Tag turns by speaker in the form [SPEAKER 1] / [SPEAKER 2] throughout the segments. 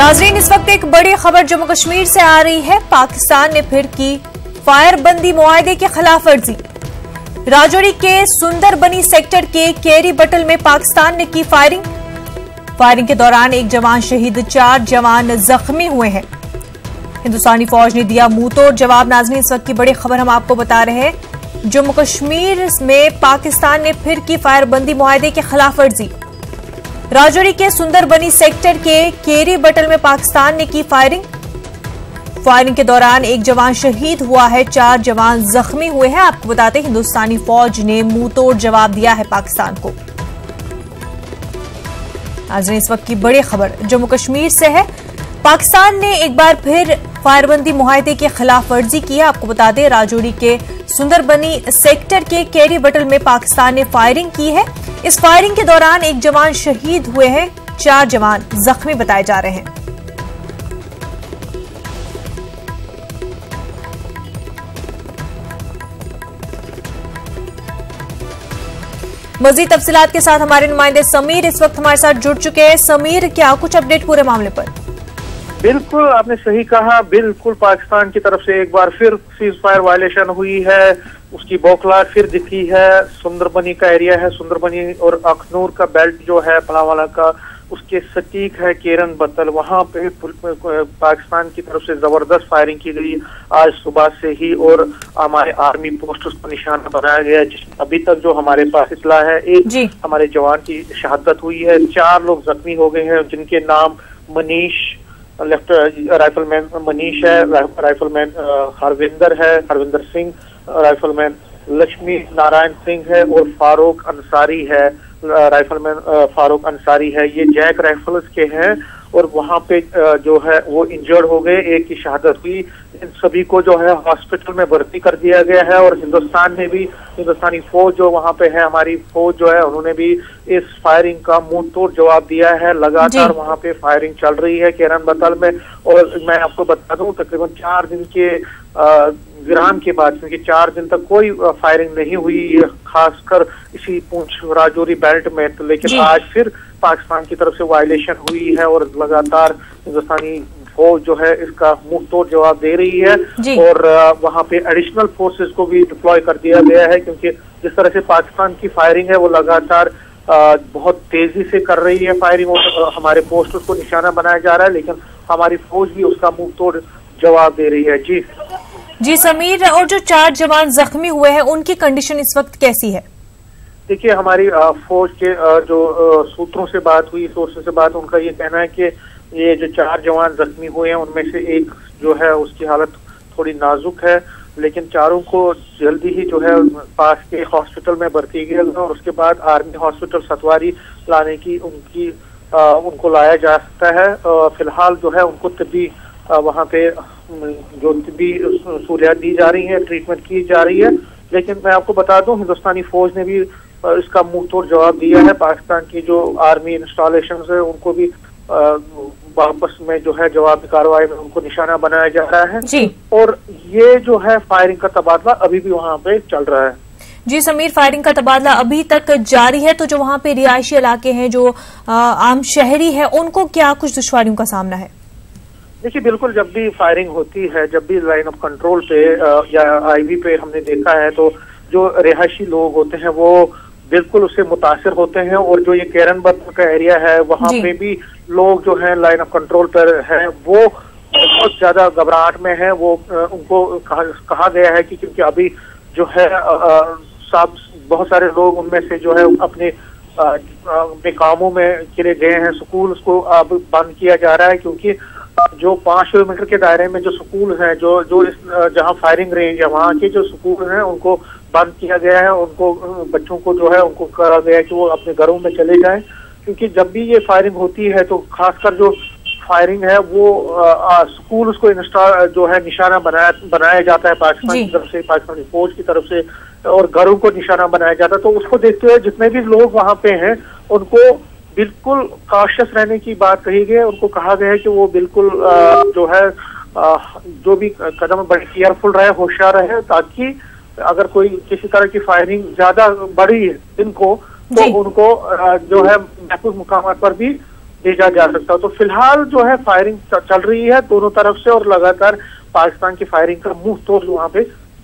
[SPEAKER 1] नाजरीन, इस वक्त एक बड़ी खबर जम्मू कश्मीर से आ रही है। पाकिस्तान ने फिर की फायरबंदी मुआहदे की खिलाफ वर्जी। राजौरी के सुंदरबनी सेक्टर के केरी बटल में पाकिस्तान ने की फायरिंग के दौरान एक जवान शहीद, 4 जवान जख्मी हुए हैं। हिंदुस्तानी फौज ने दिया मुंहतोड़ जवाब। नाजरीन, इस वक्त की बड़ी खबर हम आपको बता रहे हैं। जम्मू कश्मीर में पाकिस्तान ने फिर की फायरबंदी मुआहदे की खिलाफ वर्जी। राजौरी के सुंदरबनी सेक्टर के केरी बटल में पाकिस्तान ने की फायरिंग के दौरान एक जवान शहीद हुआ है, 4 जवान जख्मी हुए हैं। आपको बताते हैं, हिंदुस्तानी फौज ने मुंहतोड़ जवाब दिया है पाकिस्तान को। आज इस वक्त की बड़ी खबर जम्मू कश्मीर से है। पाकिस्तान ने एक बार फिर फायरबंदी मुआहदे की खिलाफ वर्जी की है। आपको बता दें, राजौरी के सुंदरबनी सेक्टर के केरी बटल में पाकिस्तान ने फायरिंग की है। इस फायरिंग के दौरान एक जवान शहीद हुए हैं, 4 जवान जख्मी बताए जा रहे हैं। मजीद तफसीलात के साथ हमारे नुमाइंदे समीर इस वक्त हमारे साथ जुड़ चुके हैं। समीर, क्या कुछ अपडेट पूरे मामले पर?
[SPEAKER 2] बिल्कुल, आपने सही कहा। बिल्कुल, पाकिस्तान की तरफ से एक बार फिर सीज फायर वायलेशन हुई है, उसकी बौखलाहट फिर दिखी है। सुंदरबनी का एरिया है, सुंदरबनी और अखनूर का बेल्ट जो है पलावाला का, उसके सटीक है केरन बतल। वहां पे पाकिस्तान की तरफ से जबरदस्त फायरिंग की गई आज सुबह से ही, और हमारे आर्मी पोस्ट को निशाना बनाया गया। अभी तक जो हमारे पास इतला है, एक हमारे जवान की शहादत हुई है, 4 लोग जख्मी हो गए हैं, जिनके नाम मनीष राइफलमैन मनीष है, राइफलमैन हरविंदर सिंह, राइफलमैन लक्ष्मी नारायण सिंह है, और फारूक अंसारी है, राइफलमैन फारूक अंसारी है। ये जैक राइफल्स के हैं, और वहां पे जो है वो इंजर्ड हो गए, एक की शहादत हुई। इन सभी को जो है हॉस्पिटल में भर्ती कर दिया गया है। और हिंदुस्तान ने भी, हिंदुस्तानी फौज जो वहां पे है, हमारी फौज जो है, उन्होंने भी इस फायरिंग का मुंहतोड़ जवाब दिया है। लगातार वहां पे फायरिंग चल रही है केरन बतल में। और मैं आपको बता दूं, तकरीबन 4 दिन के विराम के बाद, क्योंकि 4 दिन तक कोई फायरिंग नहीं हुई, खासकर इसी पूंछ राजौरी बेल्ट में, तो लेकिन आज फिर पाकिस्तान की तरफ से वायलेशन हुई है, और लगातार हिंदुस्तानी फौज जो है इसका मुंहतोड़ जवाब दे रही है। और वहां पे एडिशनल फोर्सेस को भी डिप्लॉय कर दिया गया है, क्योंकि जिस तरह से पाकिस्तान की फायरिंग है वो लगातार बहुत तेजी से कर रही है फायरिंग, और हमारे पोस्ट को निशाना बनाया जा रहा है, लेकिन हमारी फौज भी उसका मुंहतोड़ जवाब दे रही है।
[SPEAKER 1] जी समीर, और जो 4 जवान जख्मी हुए हैं उनकी कंडीशन इस वक्त कैसी है?
[SPEAKER 2] देखिए, हमारी फौज के जो सूत्रों से बात हुई, सोर्सेस से बात, उनका ये कहना है कि ये जो 4 जवान जख्मी हुए हैं उनमें से एक जो है उसकी हालत थोड़ी नाजुक है, लेकिन चारों को जल्दी ही जो है पास के हॉस्पिटल में भर्ती किया गया, और उसके बाद आर्मी हॉस्पिटल सतवारी लाने की उनको लाया जा सकता है। फिलहाल जो है उनको तबी वहाँ पे जो तबी सहूलियात दी जा रही है, ट्रीटमेंट की जा रही है। लेकिन मैं आपको बता दूं, हिंदुस्तानी फौज ने भी इसका मुंहतोड़ जवाब दिया है। पाकिस्तान की जो आर्मी इंस्टॉलेशन है उनको भी वापस में जो है जवाबी कार्रवाई में उनको निशाना बनाया जा रहा है जी। और ये जो है फायरिंग का तबादला अभी भी वहाँ पे चल रहा है।
[SPEAKER 1] जी समीर, फायरिंग का तबादला अभी तक जारी है, तो जो वहाँ पे रिहायशी इलाके हैं, जो आम शहरी है, उनको क्या कुछ दुश्वारियों का सामना है?
[SPEAKER 2] देखिए, बिल्कुल, जब भी फायरिंग होती है, जब भी लाइन ऑफ कंट्रोल पे या आईबी पे हमने देखा है, तो जो रिहायशी लोग होते हैं वो बिल्कुल उससे मुतासिर होते हैं। और जो ये केरन बतल का एरिया है, वहाँ पे भी लोग जो है लाइन ऑफ कंट्रोल पर है, वो बहुत ज्यादा घबराहट में है। वो उनको कहा गया है कि क्योंकि अभी जो है बहुत सारे लोग उनमें से जो है अपने कामों में चले गए हैं। स्कूल उसको अब बंद किया जा रहा है, क्योंकि जो 5 किलोमीटर के दायरे में जो स्कूल हैं, जो जहां फायरिंग रेंज है, वहां के जो स्कूल हैं उनको बंद किया गया है। उनको बच्चों को जो है उनको कहा गया है कि वो अपने घरों में चले जाएं, क्योंकि जब भी ये फायरिंग होती है तो खासकर जो फायरिंग है वो स्कूल उसको जो है निशाना बनाया जाता है पाकिस्तान की तरफ से, पाकिस्तानी फौज की तरफ से, और घरों को निशाना बनाया जाता है। तो उसको देखते हुए जितने भी लोग वहां पे हैं उनको बिल्कुल कॉशियस रहने की बात कही गई है। उनको कहा गया है कि वो बिल्कुल जो है जो भी कदम बड़े केयरफुल रहे, होशियार रहे, ताकि अगर कोई किसी तरह की फायरिंग ज्यादा बढ़ी है इनको, तो उनको जो है महफूज मुकाम पर भी भेजा जा सकता। तो फिलहाल जो है फायरिंग चल रही है दोनों तरफ से और लगातार पाकिस्तान की फायरिंग का मुंह तोड़ वहां पे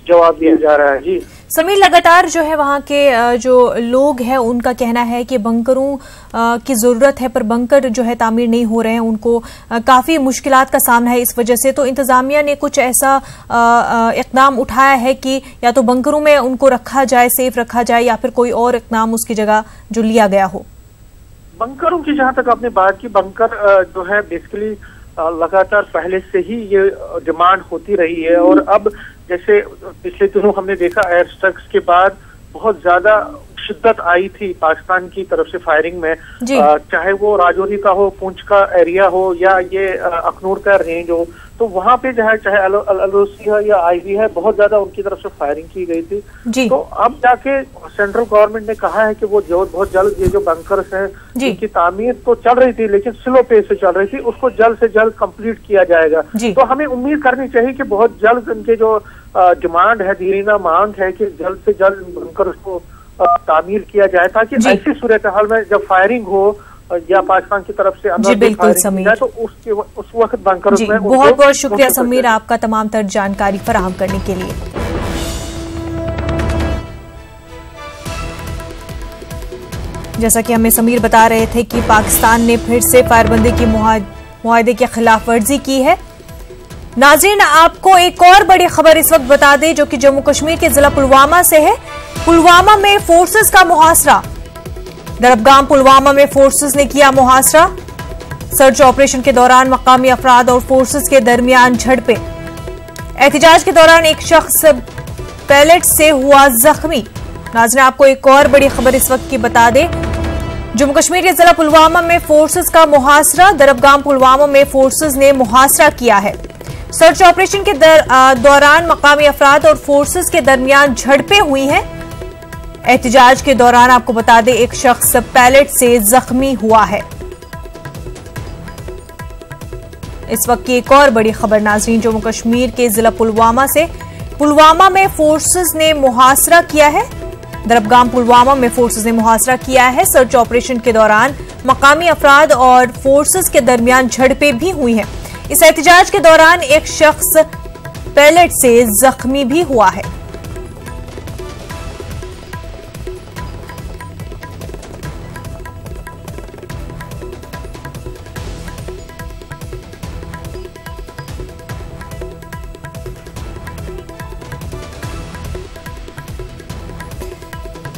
[SPEAKER 2] जवाब दिया जा रहा है। जी
[SPEAKER 1] समीर, लगातार जो है वहां के जो लोग हैं उनका कहना है कि बंकरों की जरूरत है, पर बंकर जो है तामीर नहीं हो रहे हैं, उनको काफी मुश्किलात का सामना है इस वजह से। तो इंतजामिया ने कुछ ऐसा इकदाम उठाया है कि या तो बंकरों में उनको रखा जाए, सेफ रखा जाए, या फिर कोई और इकदाम उसकी जगह जो लिया गया हो?
[SPEAKER 2] बंकरों की जहां तक आपने बात की, बंकर जो है बेसिकली लगातार पहले से ही ये डिमांड होती रही है। और अब जैसे पिछले दिनों हमने देखा एयर स्ट्राइक्स के बाद बहुत ज्यादा शिद्दत आई थी पाकिस्तान की तरफ से फायरिंग में, चाहे वो राजौरी का हो, पुंछ का एरिया हो, या ये अखनूर का रेंज हो। तो वहां पे चाहे LOC है या IB है, बहुत ज्यादा उनकी तरफ से फायरिंग की गई थी। तो अब जाके सेंट्रल गवर्नमेंट ने कहा है कि वो बहुत जल्द ये जो बंकर्स हैं इनकी तामीर तो चल रही थी लेकिन स्लो पेस से चल रही थी, उसको जल्द से जल्द कंप्लीट किया जाएगा। तो हमें उम्मीद करनी चाहिए कि बहुत जल्द इनके जो डिमांड है, दीरीना मांग है कि जल्द से जल्द बंकर्स को तामीर किया जाए, ताकि ऐसी सूरत हाल में जब फायरिंग हो या पाकिस्तान की तरफ से
[SPEAKER 1] जी बिल्कुल समीर,
[SPEAKER 2] तो उस वक्त बंकरों में
[SPEAKER 1] बहुत बहुत शुक्रिया समीर आपका तमाम तर जानकारी फराहम करने के लिए। जैसा कि हमें समीर बता रहे थे कि पाकिस्तान ने फिर से फायरबंदी की मुआहदे की खिलाफ वर्जी की है। नाज़रीन, आपको एक और बड़ी खबर इस वक्त बता दें जो कि जम्मू कश्मीर के जिला पुलवामा से है। पुलवामा में फोर्सेस का मुहासरा, दरबगाम पुलवामा में फोर्सेस ने किया मुहासरा। सर्च ऑपरेशन के दौरान मकामी अफराद और फोर्सेस के दरमियान झड़पें। एहतजाज के दौरान एक शख्स पैलेट से हुआ जख्मी। नाज़रीन, आपको एक और बड़ी खबर इस वक्त की बता दें, जम्मू कश्मीर के जिला पुलवामा में फोर्सेस का मुहासरा, दरबगाम पुलवामा में फोर्सेस ने मुहासरा किया है। सर्च ऑपरेशन के दौरान मकामी अफराद और फोर्सेस के दरमियान झड़पें हुई हैं। एहतजाज के दौरान आपको बता दें एक शख्स पैलेट से जख्मी हुआ है। इस वक्त की एक और बड़ी खबर नाज़रीन जम्मू कश्मीर के जिला पुलवामा से। पुलवामा में फोर्सेस ने मुहासरा किया है, दरबगाम पुलवामा में फोर्सेस ने मुहासरा किया है। सर्च ऑपरेशन के दौरान मकामी अफराद और फोर्सेस के दरमियान झड़पें भी हुई हैं। इस एहतजाज के दौरान एक शख्स पैलेट से जख्मी भी हुआ है।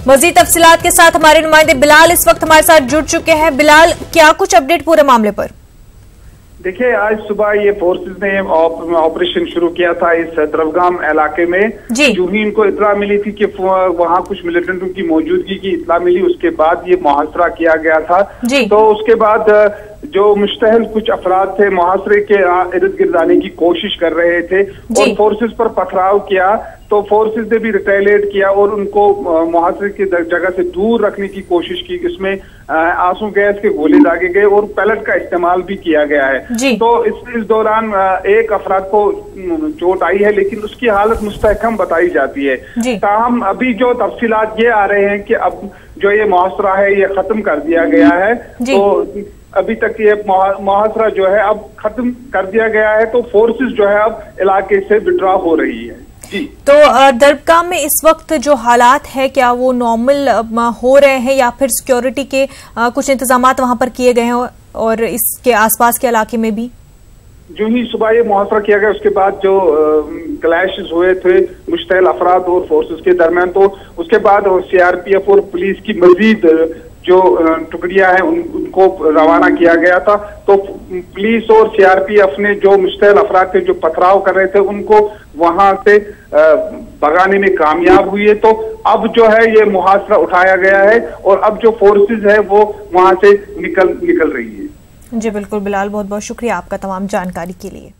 [SPEAKER 1] मजीद तफसीलात के साथ हमारे नुमाइंदे बिलाल इस वक्त हमारे साथ जुड़ चुके हैं। बिलाल, क्या कुछ अपडेट पूरे मामले पर?
[SPEAKER 3] देखिए, आज सुबह ये फोर्सेस ने ऑपरेशन शुरू किया था इस दरबगाम इलाके में। जो ही इनको इतला मिली थी कि वहाँ कुछ मिलिटेंटों की मौजूदगी की इतला मिली, उसके बाद ये मुहासरा किया गया था। तो उसके बाद जो मुश्तहल कुछ अफराद थे मुहासरे के इर्द गिर्द आने की कोशिश कर रहे थे और फोर्सेस पर पथराव किया। तो फोर्सेस ने भी रिटेलिएट किया और उनको मुहासरे की जगह से दूर रखने की कोशिश की। इसमें आंसू गैस के गोले दागे गए और पैलेट का इस्तेमाल भी किया गया है। तो इस दौरान एक अफराद को चोट आई है, लेकिन उसकी हालत मुस्तहकम बताई जाती है। ताहम अभी जो तफसीलात ये आ रहे हैं कि अब जो ये मुहासरा है ये खत्म कर दिया गया है। तो अभी तक ये मुहासरा जो है अब खत्म कर दिया गया है, तो फोर्सेस जो है अब इलाके से विड्रॉ हो रही है। जी, तो
[SPEAKER 1] दरबगाम में इस वक्त जो हालात है क्या वो नॉर्मल हो रहे हैं या फिर सिक्योरिटी के कुछ इंतजामात वहां पर किए गए हैं और इसके आसपास के इलाके में भी?
[SPEAKER 3] जो ही सुबह ये मुहासरा किया गया उसके बाद जो क्लैशेस हुए थे मुश्तहल अफराद और फोर्सेस के दरमियान, तो उसके बाद CRPF और पुलिस की मजीद जो टुकड़ियां हैं उनको रवाना किया गया था। तो पुलिस और CRPF ने जो मुश्तहल अफराद थे जो पथराव कर रहे थे उनको वहां से भगाने में कामयाब हुई है। तो अब जो है ये मुहासरा उठाया गया है और अब जो फोर्सेस है वो वहां से निकल रही है।
[SPEAKER 1] जी बिल्कुल बिलाल, बहुत बहुत शुक्रिया आपका तमाम जानकारी के लिए।